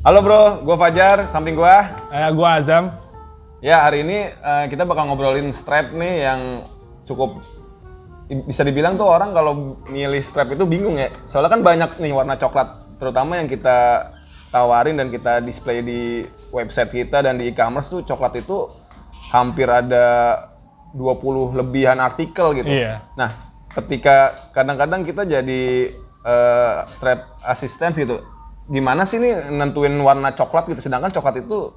Halo bro, gue Fajar, samping gue. Gue Azam. Ya hari ini kita bakal ngobrolin strap nih yang cukup bisa dibilang tuh orang kalau milih strap itu bingung ya. Soalnya kan banyak nih warna coklat, terutama yang kita tawarin dan kita display di website kita dan di e-commerce tuh coklat itu hampir ada 20 lebihan artikel gitu. Iya. Nah, ketika kadang-kadang kita jadi strap assistance gitu, gimana sih nih nentuin warna coklat gitu, sedangkan coklat itu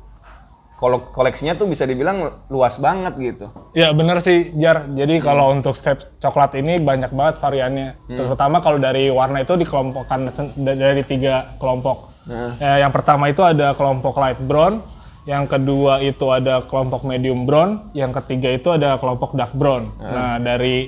koleksinya tuh bisa dibilang luas banget gitu. Ya bener sih Jar, jadi kalau untuk strap coklat ini banyak banget variannya. Terutama kalau dari warna itu dikelompokkan dari 3 kelompok. Yang pertama itu ada kelompok light brown, yang kedua itu ada kelompok medium brown, yang ketiga itu ada kelompok dark brown. Nah dari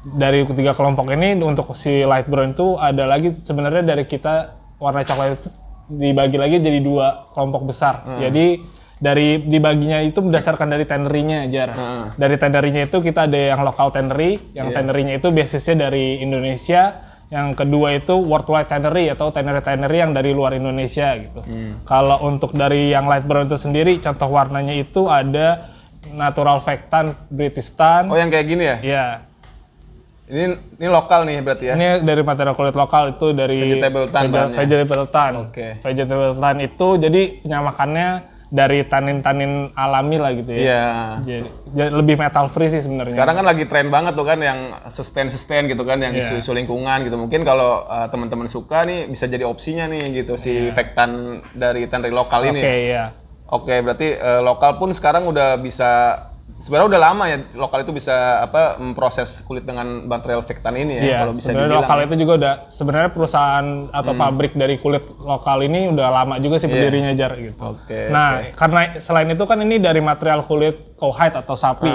3 kelompok ini untuk si light brown itu ada lagi sebenarnya dari kita warna coklat itu dibagi lagi jadi 2 kelompok besar. Jadi dari dibaginya itu berdasarkan dari tenderinya aja. Dari tenderinya itu kita ada yang lokal tendery, yang tenderinya itu basisnya dari Indonesia. Yang kedua itu worldwide tendery atau tendery yang dari luar Indonesia gitu. Kalau untuk dari yang light brown itu sendiri, contoh warnanya itu ada natural vectan British tan. Oh yang kayak gini ya? Iya. Ini lokal nih berarti ya? Ini dari material kulit lokal, itu dari vegetable tan. Vegetable tan. Oke. Vegetable tan itu jadi penyamakannya dari tanin-tanin alami lah gitu ya. Iya. Jadi lebih metal free sih sebenarnya. Sekarang kan lagi tren banget tuh kan yang sustain gitu kan, yang isu-isu lingkungan gitu. Mungkin kalau teman-teman suka nih bisa jadi opsinya nih gitu si vektan dari tendery lokal ini. Oke, iya. Oke, berarti lokal pun sekarang udah bisa, sebenarnya udah lama ya lokal itu bisa memproses kulit dengan material vektan ini ya, Iya, kalau bisa sebenarnya dibilang. lokal itu juga udah sebenarnya perusahaan atau pabrik dari kulit lokal ini udah lama juga sih berdirinya Jar gitu. Oke, Nah, karena selain itu kan ini dari material kulit cowhide atau sapi.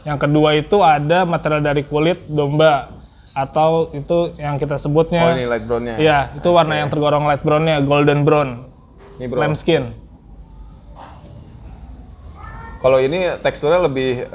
Yang kedua itu ada material dari kulit domba atau itu yang kita sebutnya. Oh ini light brown-nya. Iya, itu warna yang tergolong light brown-nya, golden brown. Nih bro. Lambskin. Kalau ini teksturnya lebih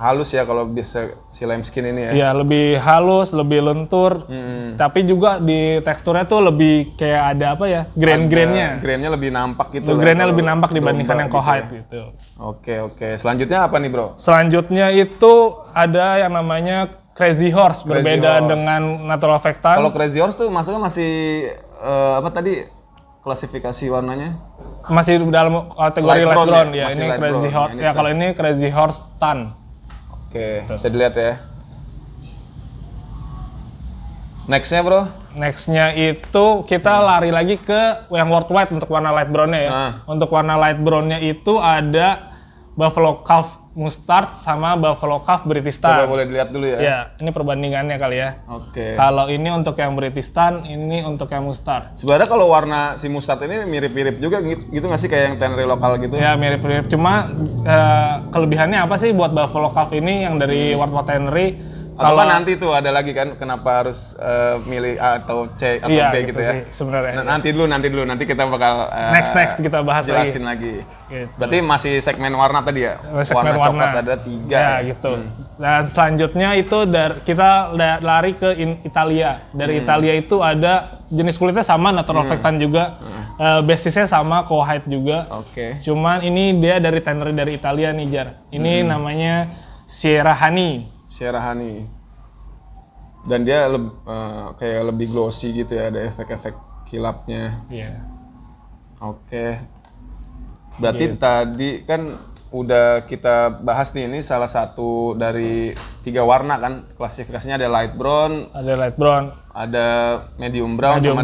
halus ya kalau bisa si lambskin ini ya. Iya, lebih halus, lebih lentur. Tapi juga di teksturnya tuh lebih kayak ada apa ya? Grain-grainnya. Grainnya lebih nampak gitu. Grainnya lebih nampak dibandingkan yang cowhide gitu. Oke. Selanjutnya apa nih bro? Selanjutnya itu ada yang namanya Crazy Horse, berbeda dengan natural vectan. Kalau Crazy Horse tuh masuknya masih apa tadi klasifikasi warnanya? Masih dalam kategori light brown ya. Masih Ini light Crazy brown. Horse. Ya kalau ini Crazy Horse tan. Oke, bisa dilihat ya. Nextnya bro? Nextnya itu kita lari lagi ke yang worldwide untuk warna light brownnya ya. Untuk warna light brownnya itu ada Buffalo Calf Mustard sama Buffalo Calf British tan. Coba boleh dilihat dulu ya. Ya, ini perbandingannya kali ya. Oke. Kalau ini untuk yang British tan, ini untuk yang mustard. Sebenarnya kalau warna si mustard ini mirip-mirip juga gitu nggak sih kayak yang tendery lokal gitu? Ya mirip-mirip, cuma kelebihannya apa sih buat Buffalo Calf ini yang dari worldwide tendery? Atau kan nanti tuh ada lagi kan kenapa harus milih A atau C atau B gitu ya? Sebenarnya. Nanti dulu nanti kita bakal next kita bahas jelasin lagi. Gitu. Berarti masih segmen warna tadi ya? Segmen warna coklat ada 3 ya. Gitu. Dan selanjutnya itu kita lari ke Italia. Dari Italia itu ada jenis kulitnya sama, natural vectan juga. Basisnya sama, cowhide juga. Oke. Cuman ini dia dari tendery dari Italia nih Jar. Ini namanya Sierra Honey. Sierra Honey. Dan dia kayak lebih glossy gitu ya, ada efek-efek kilapnya. Iya. Oke. Berarti tadi kan udah kita bahas nih, ini salah satu dari 3 warna kan, klasifikasinya ada light brown, ada medium brown, sama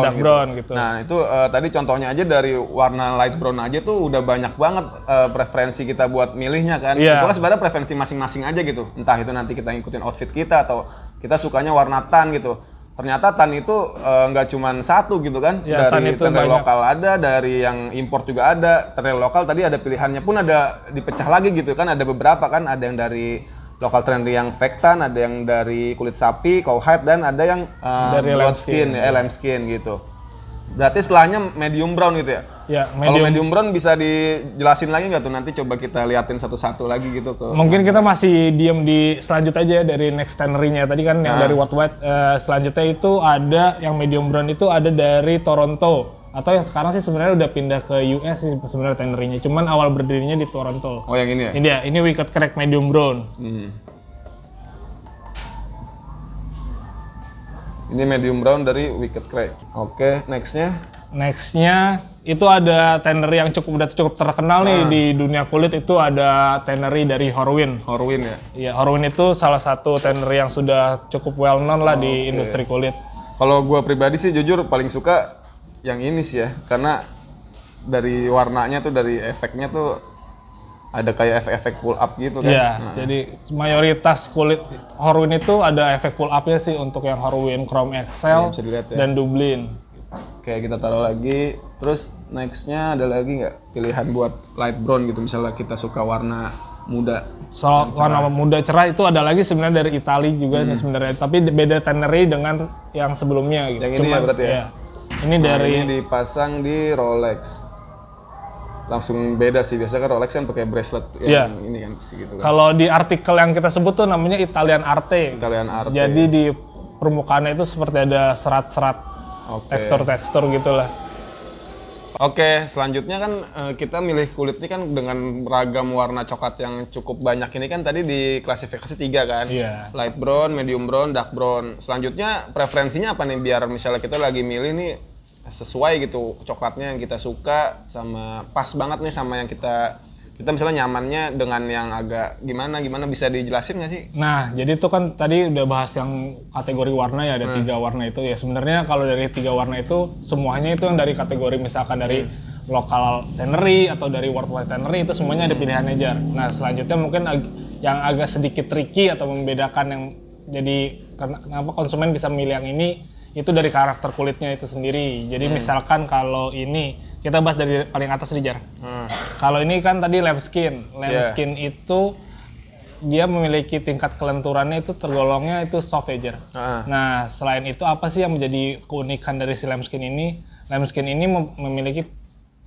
dark brown gitu. Nah itu tadi contohnya aja dari warna light brown aja tuh udah banyak banget preferensi kita buat milihnya kan. Itu kan sebenarnya preferensi masing-masing aja gitu. Entah itu nanti kita ngikutin outfit kita atau kita sukanya warna tan gitu. Ternyata tan itu nggak cuma satu gitu kan, ya, dari tendery lokal ada, dari yang import juga ada. Tendery lokal tadi ada pilihannya pun ada dipecah lagi gitu kan, ada beberapa kan, ada yang dari lokal tendery yang vektan, ada yang dari kulit sapi, cowhide, dan ada yang dari lambskin gitu. Berarti setelahnya medium brown gitu ya? Ya, Kalau medium brown bisa dijelasin lagi nggak tuh? Nanti coba kita liatin satu-satu lagi gitu ke. Mungkin kita masih diem di selanjut aja ya dari next tannery-nya. Tadi kan yang dari worldwide. Selanjutnya itu ada yang medium brown itu ada dari Toronto. Atau yang sekarang sih sebenarnya udah pindah ke US sih sebenarnya tannery-nya. Cuman awal berdirinya di Toronto. Oh yang ini ya? Ini dia, ini Wicked Crack medium brown. Ini medium brown dari Wicked Crack. Oke, nextnya itu ada tannery yang udah cukup terkenal nih di dunia kulit, itu ada tannery dari Horween. Horween ya? Iya, Horween itu salah satu tannery yang sudah cukup well known lah di industri kulit. Kalau gua pribadi sih jujur paling suka yang ini sih ya, karena dari warnanya tuh, dari efeknya tuh ada kayak efek-efek pull up gitu kan. Iya, jadi mayoritas kulit Horween itu ada efek pull up-nya sih untuk yang Horween Chrome Excel bisa dilihat ya. dan Dublin. Oke, kita taruh lagi. Terus nextnya ada lagi nggak pilihan buat light brown gitu, misalnya kita suka warna muda. Soal warna muda cerah itu ada lagi sebenarnya dari Italia juga nih sebenarnya, tapi beda tannery dengan yang sebelumnya gitu. Yang ini ya berarti ya? Iya. Ini dari Ini dipasang di Rolex. Langsung beda sih, biasanya kan Rolex kan pakai bracelet yang ini kan gitu kan. Kalau di artikel yang kita sebut tuh namanya Italian Arte. Italian Arte. Jadi di permukaannya itu seperti ada serat-serat, tekstur-tekstur gitulah. Oke, selanjutnya kan kita milih kulit ini kan dengan ragam warna coklat yang cukup banyak ini kan tadi di klasifikasi 3 kan? Iya. Light brown, medium brown, dark brown. Selanjutnya preferensinya apa nih biar misalnya kita lagi milih nih sesuai gitu coklatnya yang kita suka sama pas banget nih sama yang kita misalnya nyamannya dengan yang agak gimana bisa dijelasin nggak sih? Nah, jadi itu kan tadi udah bahas yang kategori warna ya, ada 3 warna itu ya. Sebenarnya kalau dari 3 warna itu semuanya itu yang dari kategori misalkan dari lokal tannery atau dari worldwide tannery itu semuanya ada pilihannya Jar. Nah, selanjutnya mungkin yang agak sedikit tricky atau membedakan yang jadi kenapa konsumen bisa memilih yang ini itu dari karakter kulitnya itu sendiri. Jadi misalkan kalau ini kita bahas dari paling atas nih Jar. Kalau ini kan tadi lambskin. Lambskin itu dia memiliki tingkat kelenturannya itu tergolongnya itu soft ya Jar. Nah, selain itu apa sih yang menjadi keunikan dari si lambskin ini? Lambskin ini memiliki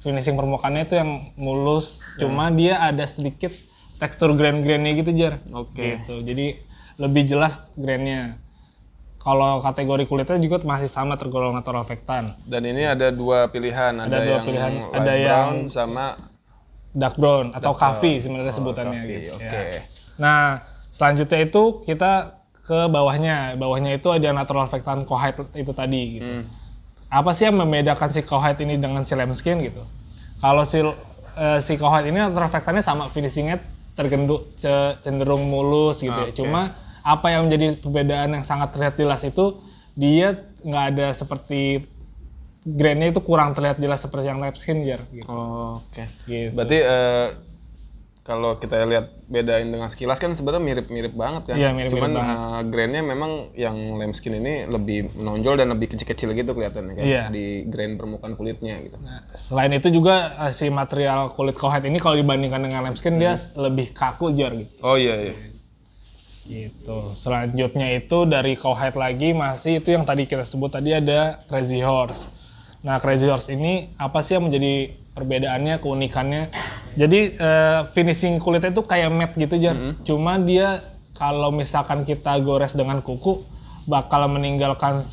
finishing permukaannya itu yang mulus, cuma dia ada sedikit tekstur grain-grainnya gitu Jar. Gitu. Jadi lebih jelas grainnya. Kalau kategori kulitnya juga masih sama tergolong natural reflectant. Dan ini ada 2 pilihan, ada yang light brown sama dark brown atau coffee sebenarnya sebutannya gitu. Oke. Nah, selanjutnya itu kita ke bawahnya. Bawahnya itu ada natural reflectant Cohite itu tadi gitu. Apa sih yang membedakan si Cohite ini dengan si lambskin gitu? Kalau si Cohite ini natural reflectantnya sama, finishingnya cenderung mulus gitu ya. Cuma apa yang menjadi perbedaan yang sangat terlihat jelas itu dia nggak ada seperti grainnya itu kurang terlihat jelas seperti yang lambskin Jar. Gitu. Gitu. Berarti kalau kita lihat bedain dengan sekilas kan sebenarnya mirip-mirip banget kan. Iya, mirip-mirip Cuman banget. grainnya memang yang lambskin ini lebih menonjol dan lebih kecil-kecil gitu kelihatannya kan di grain permukaan kulitnya gitu. Nah, selain itu juga si material kulit Cohite ini kalau dibandingkan dengan lambskin dia lebih kaku Jar gitu. Oh iya. Gitu. Selanjutnya itu dari Cohite lagi masih itu yang tadi kita sebut tadi ada Crazy Horse. Nah, Crazy Horse ini apa sih yang menjadi perbedaannya, keunikannya? Jadi finishing kulitnya itu kayak matte gitu Jar. Cuma dia kalau misalkan kita gores dengan kuku bakal meninggalkan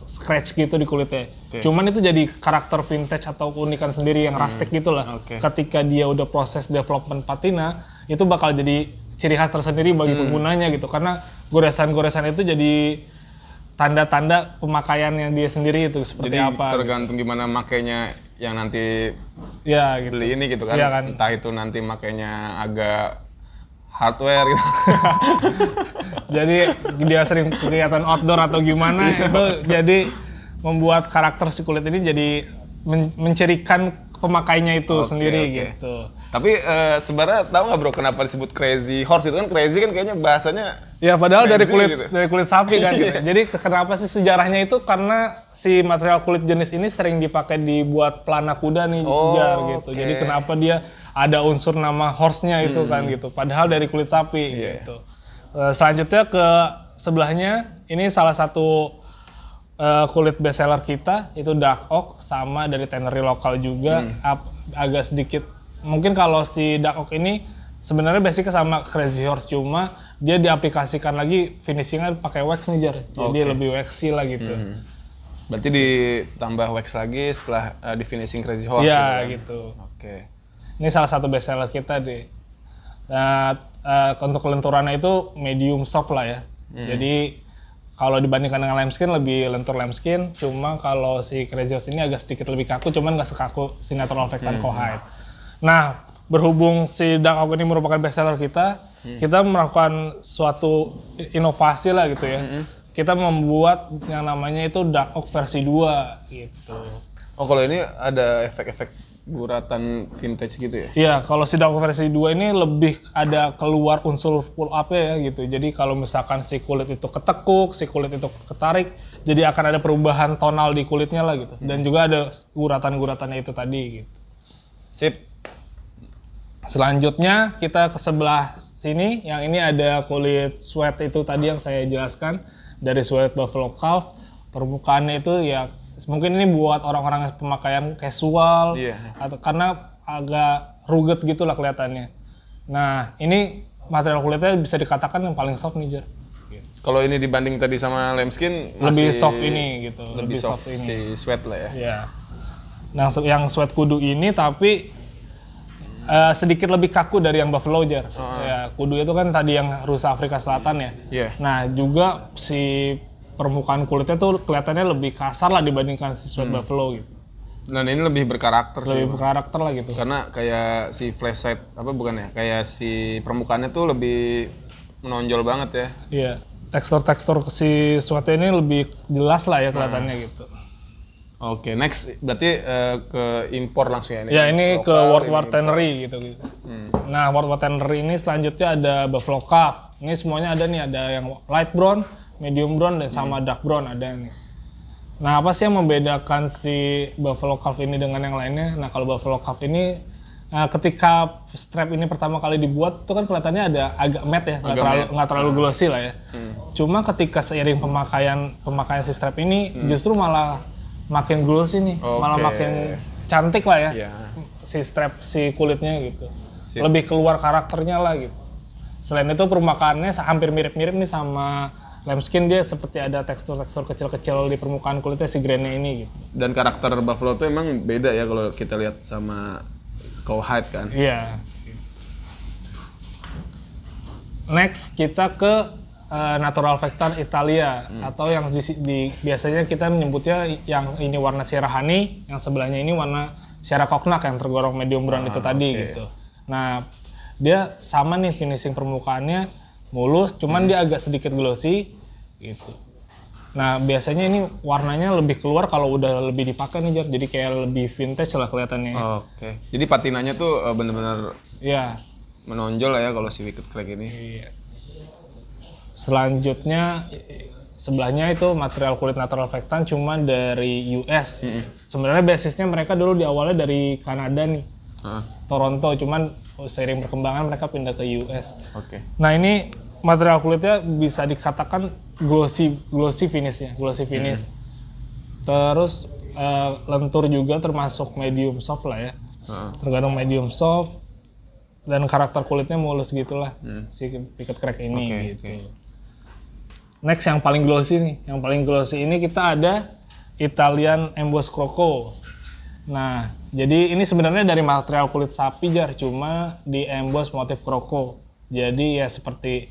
scratch gitu di kulitnya. Cuman itu jadi karakter vintage atau keunikan sendiri yang rustic gitu lah. Ketika dia udah proses development patina, itu bakal jadi ciri khas tersendiri bagi penggunanya gitu. Karena goresan-goresan itu jadi tanda-tanda pemakaiannya dia sendiri itu seperti jadi apa. Tergantung gimana makainya yang nanti gitu. beli ini gitu kan. Iya kan. Entah itu nanti makainya agak hardware gitu. Jadi dia sering kelihatan outdoor atau gimana itu jadi membuat karakter si kulit ini jadi mencirikan pemakainya itu sendiri gitu. Tapi sebenarnya tahu nggak bro kenapa disebut Crazy Horse? Itu kan crazy kan kayaknya bahasanya. Ya padahal dari gitu. kulit sapi kan gitu. Jadi kenapa sih sejarahnya itu karena si material kulit jenis ini sering dipakai dibuat pelana kuda nih Jar gitu. Jadi kenapa dia ada unsur nama horse-nya itu kan gitu. Padahal dari kulit sapi gitu. Selanjutnya ke sebelahnya ini salah satu kulit bestseller kita itu dark oak sama dari tannery lokal juga agak sedikit. Mungkin kalau si dark oak ini sebenarnya basicnya sama Crazy Horse, cuma dia diaplikasikan lagi finishingnya pakai wax nih Jar. Jadi lebih waxy lah gitu. Berarti ditambah wax lagi setelah di finishing Crazy Horse. Iya kan? gitu. Oke. Ini salah satu bestseller kita deh. Nah, untuk lenturannya itu medium soft lah ya. Jadi kalau dibandingkan dengan lambskin lebih lentur lambskin, cuma kalau si Crazy Horse ini agak sedikit lebih kaku, cuman nggak sekaku si Natural Vectan Cowhide. Nah, berhubung si Dark Oak ini merupakan bestseller kita, kita melakukan suatu inovasi lah gitu ya. Kita membuat yang namanya itu Dark Oak versi 2 gitu. Oh, kalau ini ada efek-efek guratan vintage gitu ya? Iya, kalau si Dark Oak versi 2 ini lebih ada keluar unsur pull up ya gitu. Jadi kalau misalkan si kulit itu ketekuk, si kulit itu ketarik, jadi akan ada perubahan tonal di kulitnya lah gitu. Dan juga ada guratan-guratannya itu tadi gitu. Sip. Selanjutnya kita ke sebelah sini, yang ini ada kulit sweat itu tadi yang saya jelaskan dari sweat Buffalo Calf. Permukaannya itu ya mungkin ini buat orang-orang pemakaian casual atau karena agak rugged gitu lah kelihatannya. Nah, ini material kulitnya bisa dikatakan yang paling soft nih Jar. Kalau ini dibanding tadi sama lambskin Lebih soft ini gitu, lebih soft ini. si sweat lah ya. Iya. Nah, yang sweat kudu ini tapi sedikit lebih kaku dari yang Buffalo Jar. Ya, kudu itu kan tadi yang rusa Afrika Selatan ya. Iya. Nah, juga si permukaan kulitnya tuh kelihatannya lebih kasar lah dibandingkan si sweat Buffalo gitu. Dan ini lebih berkarakter sih. Lebih berkarakter lah gitu. Karena kayak si flash side apa bukan ya? Kayak si permukaannya tuh lebih menonjol banget ya. Iya. Tekstur-tekstur si sweatnya ini lebih jelas lah ya kelihatannya gitu. Oke, next berarti ke impor langsung ya ini. Ya, ini ke Lokal, World Tannery gitu. Nah, World Tannery ini selanjutnya ada Buffalo Calf. Ini semuanya ada nih, ada yang light brown, medium brown, dan sama dark brown ada nih. Nah, apa sih yang membedakan si Buffalo Calf ini dengan yang lainnya? Nah, kalau Buffalo Calf ini ketika strap ini pertama kali dibuat itu kan kelihatannya ada agak matte ya, nggak terlalu glossy lah ya. Cuma ketika seiring pemakaian si strap ini justru malah makin glossy nih, malah makin cantik lah ya. Si strap si kulitnya gitu. Lebih keluar karakternya lah gitu. Selain itu permukaannya hampir mirip-mirip nih sama lambskin, dia seperti ada tekstur-tekstur kecil-kecil di permukaan kulitnya si grainnya ini gitu. Dan karakter Buffalo tuh emang beda ya kalau kita lihat sama Cowhide kan. Iya. Next kita ke Natural Vectan Italia atau yang biasanya kita menyebutnya yang ini warna Sierra Honey, yang sebelahnya ini warna Sierra Cognac yang tergolong medium brown itu tadi gitu. Nah, dia sama nih finishing permukaannya mulus, cuman dia agak sedikit glossy gitu. Nah, biasanya ini warnanya lebih keluar kalau udah lebih dipakai nih Jar, jadi kayak lebih vintage lah kelihatannya. Oke. Jadi patinanya tuh bener-bener menonjol lah ya kalau si Wicked Crack ini. Iya. Selanjutnya sebelahnya itu material kulit Natural Vectan cuma dari US. Sebenarnya basisnya mereka dulu diawalnya dari Kanada nih. Toronto, cuman seiring perkembangan mereka pindah ke US. Oke. Nah, ini material kulitnya bisa dikatakan glossy finish. Terus lentur juga termasuk medium soft lah ya. Tergantung medium soft dan karakter kulitnya mulus gitulah si Wicked Crack ini gitu. Next yang paling glossy nih. Yang paling glossy ini kita ada Italian Embossed Croco. Nah, jadi ini sebenarnya dari material kulit sapi Jar, cuma di emboss motif Croco. Jadi ya seperti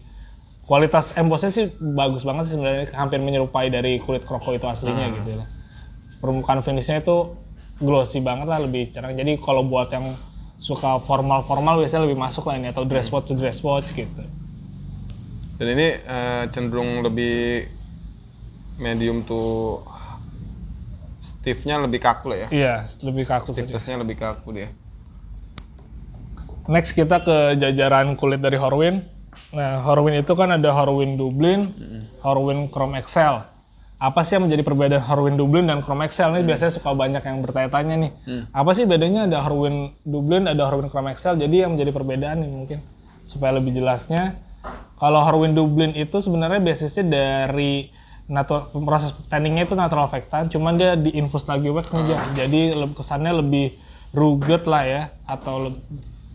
kualitas embossnya sih bagus banget sih sebenarnya, hampir menyerupai dari kulit Croco itu aslinya gitu lah. Permukaan finishnya itu glossy banget lah, lebih cerah. Jadi kalau buat yang suka formal-formal biasanya lebih masuk lah ini, atau dress watch gitu. Dan ini cenderung lebih medium to stiff-nya lebih kaku lah ya. Iya, lebih kaku. Stiffness-nya lebih kaku dia. Next kita ke jajaran kulit dari Horween. Nah, Horween itu kan ada Horween Dublin, Horween Chrome Excel. Apa sih yang menjadi perbedaan Horween Dublin dan Chrome Excel? Ini biasanya suka banyak yang bertanya-tanya nih. Apa sih bedanya ada Horween Dublin, ada Horween Chrome Excel? Jadi yang menjadi perbedaan nih mungkin supaya lebih jelasnya. Kalau Horween Dublin itu sebenarnya basisnya dari proses tanningnya itu natural vectan, cuman dia diinfus lagi wax nih Jar. Jadi kesannya lebih rugged lah ya, atau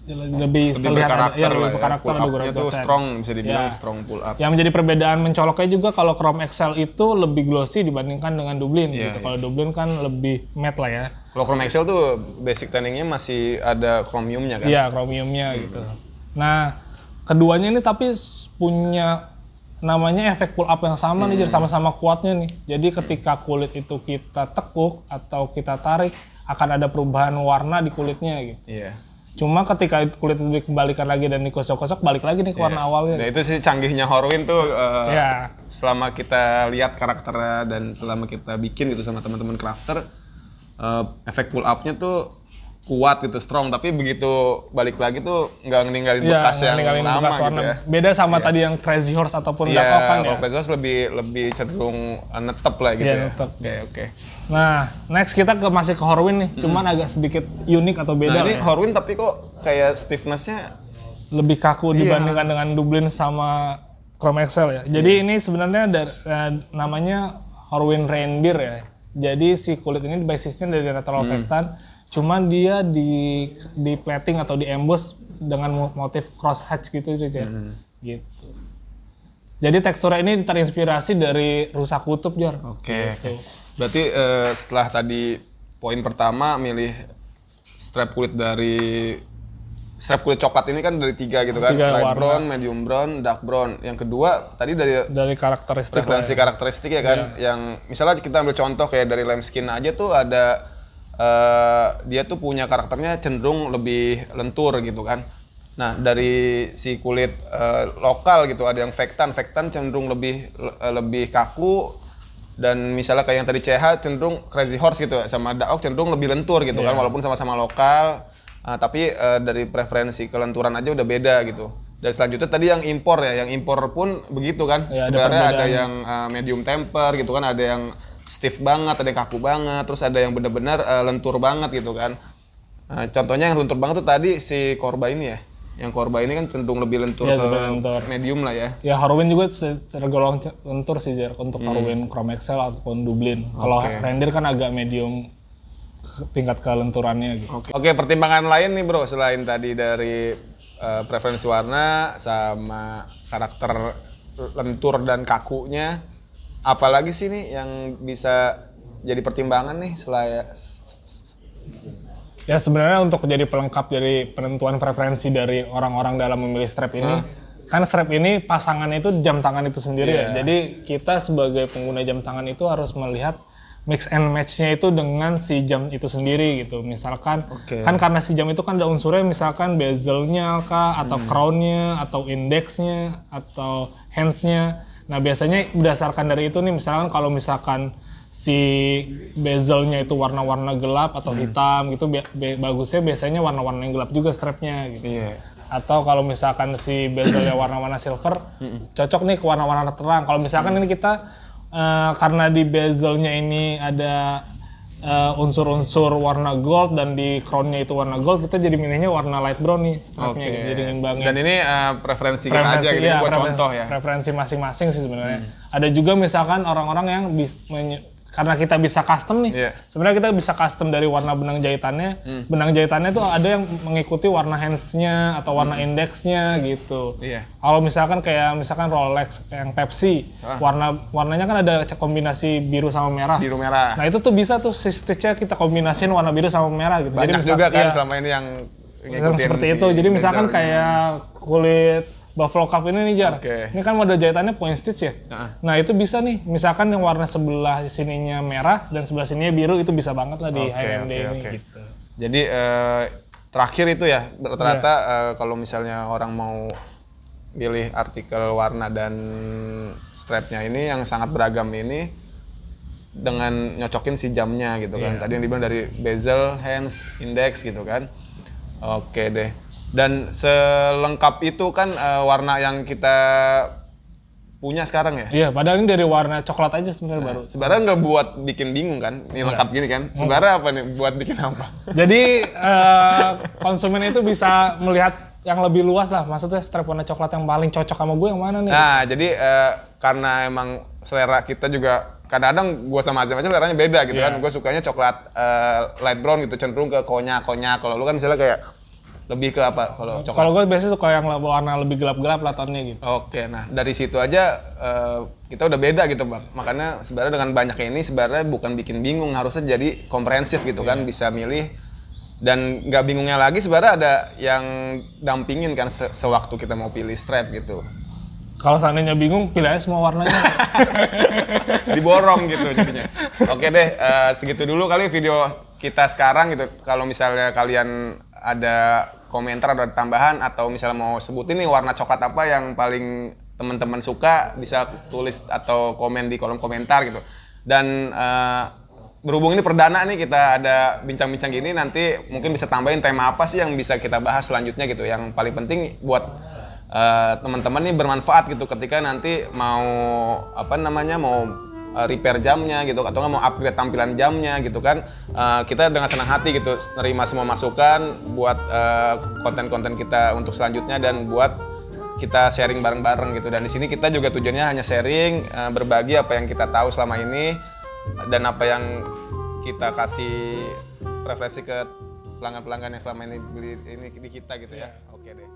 lebih terlihat berkarakter lah ya. berkarakter, Pull lebih up-nya tuh berkarakter. strong, bisa dibilang Ya. strong pull up. Yang menjadi perbedaan mencoloknya juga kalau Chrome Excel itu lebih glossy dibandingkan dengan Dublin Iya, gitu. Kalau Dublin kan lebih matte lah ya. Kalau Chrome Excel tuh basic tanningnya masih ada chromiumnya kan? Iya, chromiumnya gitu. Nah, keduanya ini tapi punya namanya efek pull up yang sama nih, jadi sama-sama kuatnya nih. Jadi ketika kulit itu kita tekuk atau kita tarik, akan ada perubahan warna di kulitnya gitu. Iya. Cuma ketika kulit itu dikembalikan lagi dan dikosok-kosok, balik lagi nih ke warna awalnya. Nah itu sih canggihnya Horween tuh Iya. selama kita lihat karakternya dan selama kita bikin gitu sama teman-teman crafter, efek pull up-nya tuh kuat gitu, strong, tapi begitu balik lagi tuh nggak ninggalin bekas yang ninggalin lama bekas gitu warna. ya. Beda sama tadi yang Crazy Horse ataupun Iya, Dark Oak kan ya. kalau Crazy Horse lebih cenderung netep lah gitu Iya, ya. netep. Oke. Nah, next kita masih ke Horween nih, cuman agak sedikit unik atau beda Nah ini lah ya. Horween tapi kok kayak stiffness-nya Lebih kaku dibandingkan dengan Dublin sama Chrome Excel ya. Jadi ini sebenarnya namanya Horween Reindeer ya. Jadi si kulit ini basisnya dari natural vectan, cuman dia di plating atau di emboss dengan motif cross hatch gitu ya. Gitu. Jadi teksturnya ini terinspirasi dari rusa kutub Jar. Oke. Gitu. Berarti setelah tadi poin pertama milih strap kulit coklat ini kan dari 3 gitu kan, Tiga light warna. brown, medium brown, dark brown. Yang kedua tadi dari Karakteristik lah preferensi ya. karakteristik ya kan, yang misalnya kita ambil contoh kayak dari Lambskin aja tuh ada dia tuh punya karakternya cenderung lebih lentur gitu kan. Nah dari si kulit lokal gitu ada yang vectan cenderung lebih kaku, dan misalnya kayak yang tadi CH cenderung Crazy Horse gitu sama Dark Oak cenderung lebih lentur gitu kan, walaupun sama-sama lokal. Tapi dari preferensi kelenturan aja udah beda gitu. Dan selanjutnya tadi yang impor pun begitu kan. Ya, sebenarnya ada perbedaan. yang medium temper gitu kan, ada yang stiff banget, ada yang kaku banget, terus ada yang benar-benar lentur banget gitu kan. Contohnya yang lentur banget tuh tadi si Korba ini ya. Yang Korba ini kan cenderung lebih lentur Iya, ke lebih lentur. medium lah ya. Ya Horween juga tergolong lentur sih Jar, untuk Horween Chrome Excel ataupun Dublin. Kalau Reindeer kan agak medium tingkat kelenturannya gitu. Oke, pertimbangan lain nih bro, selain tadi dari preferensi warna sama karakter lentur dan kakunya, apalagi sih nih yang bisa jadi pertimbangan nih selain Ya sebenarnya untuk jadi pelengkap dari penentuan preferensi dari orang-orang dalam memilih strap ini, kan strap ini pasangannya itu jam tangan itu sendiri ya. Jadi kita sebagai pengguna jam tangan itu harus melihat mix and match-nya itu dengan si jam itu sendiri gitu. Misalkan kan karena si jam itu kan ada unsurnya, misalkan bezelnya kah, atau crown-nya, atau index-nya, atau hands-nya. Nah biasanya berdasarkan dari itu nih, misalkan kalau misalkan si bezelnya itu warna-warna gelap atau hitam gitu, bagusnya biasanya warna-warna yang gelap juga strapnya gitu. Atau kalau misalkan si bezelnya warna-warna silver, cocok nih ke warna-warna terang. Kalau misalkan ini kita karena di bezelnya ini ada unsur-unsur warna gold dan di crown-nya itu warna gold, kita jadi milihnya warna light brown nih strapnya gitu, jadi ngimbangin. Dan ini preferensi kita aja gitu, buat contoh ya. Preferensi masing-masing sih sebenarnya. Ada juga misalkan orang-orang yang karena kita bisa custom nih, sebenarnya kita bisa custom dari warna benang jahitannya. Benang jahitannya tuh ada yang mengikuti warna hands-nya atau warna index-nya gitu. Kalau misalkan kayak Rolex yang Pepsi, warnanya kan ada kombinasi biru sama merah. Biru merah. Nah itu tuh bisa tuh si stitch-nya kita kombinasiin warna biru sama merah gitu. Banyak jadi juga kan selama ini yang ngikutin seperti si itu. Jadi misalkan bezelnya. kayak kulit Buffalo Cup ini nih Jar, ini kan model jahitannya point stitch ya. Nah itu bisa nih, misalkan yang warna sebelah sininya merah dan sebelah sininya biru, itu bisa banget lah di HMD ini gitu. Jadi terakhir itu ya, rata-rata kalau misalnya orang mau pilih artikel warna dan strapnya ini yang sangat beragam ini, dengan nyocokin si jamnya gitu kan. Tadi yang dibilang dari bezel, hands, index gitu kan. Oke deh. Dan selengkap itu kan warna yang kita punya sekarang ya? Iya, padahal ini dari warna coklat aja sebenarnya baru. Sebenarnya nggak buat bikin bingung kan? Ini lengkap gini kan? Sebenarnya apa nih? Buat bikin apa? Jadi konsumen itu bisa melihat yang lebih luas lah. Maksudnya strap warna coklat yang paling cocok sama gue yang mana nih? Nah, jadi karena emang selera kita juga kadang-kadang gue sama Azam aja seleranya beda gitu kan. Gue sukanya coklat light brown gitu, cenderung ke konyak. Kalau lu kan misalnya kayak lebih ke apa kalau coklat? Kalau gue biasanya suka yang warna lebih gelap-gelap lah tonnya gitu. Oke, nah dari situ aja kita udah beda gitu Bang. Makanya sebenarnya dengan banyaknya ini sebenarnya bukan bikin bingung, harusnya jadi komprehensif gitu kan, bisa milih. Dan nggak bingungnya lagi sebenarnya ada yang dampingin kan sewaktu kita mau pilih strap gitu. Kalau seandainya bingung, pilih aja semua warnanya. Diborong gitu jadinya. Oke deh, segitu dulu kali video kita sekarang gitu. Kalau misalnya kalian ada komentar atau ada tambahan atau misalnya mau sebutin nih warna coklat apa yang paling teman-teman suka, bisa tulis atau komen di kolom komentar gitu. Dan berhubung ini perdana nih kita ada bincang-bincang gini, nanti mungkin bisa tambahin tema apa sih yang bisa kita bahas selanjutnya gitu. Yang paling penting buat teman-teman nih bermanfaat gitu ketika nanti mau mau repair jamnya gitu atau nggak mau upgrade tampilan jamnya gitu kan. Kita dengan senang hati gitu nerima semua masukan buat konten-konten kita untuk selanjutnya dan buat kita sharing bareng-bareng gitu. Dan di sini kita juga tujuannya hanya sharing, berbagi apa yang kita tahu selama ini dan apa yang kita kasih referensi ke pelanggan-pelanggan yang selama ini beli ini di kita gitu ya. Oke deh.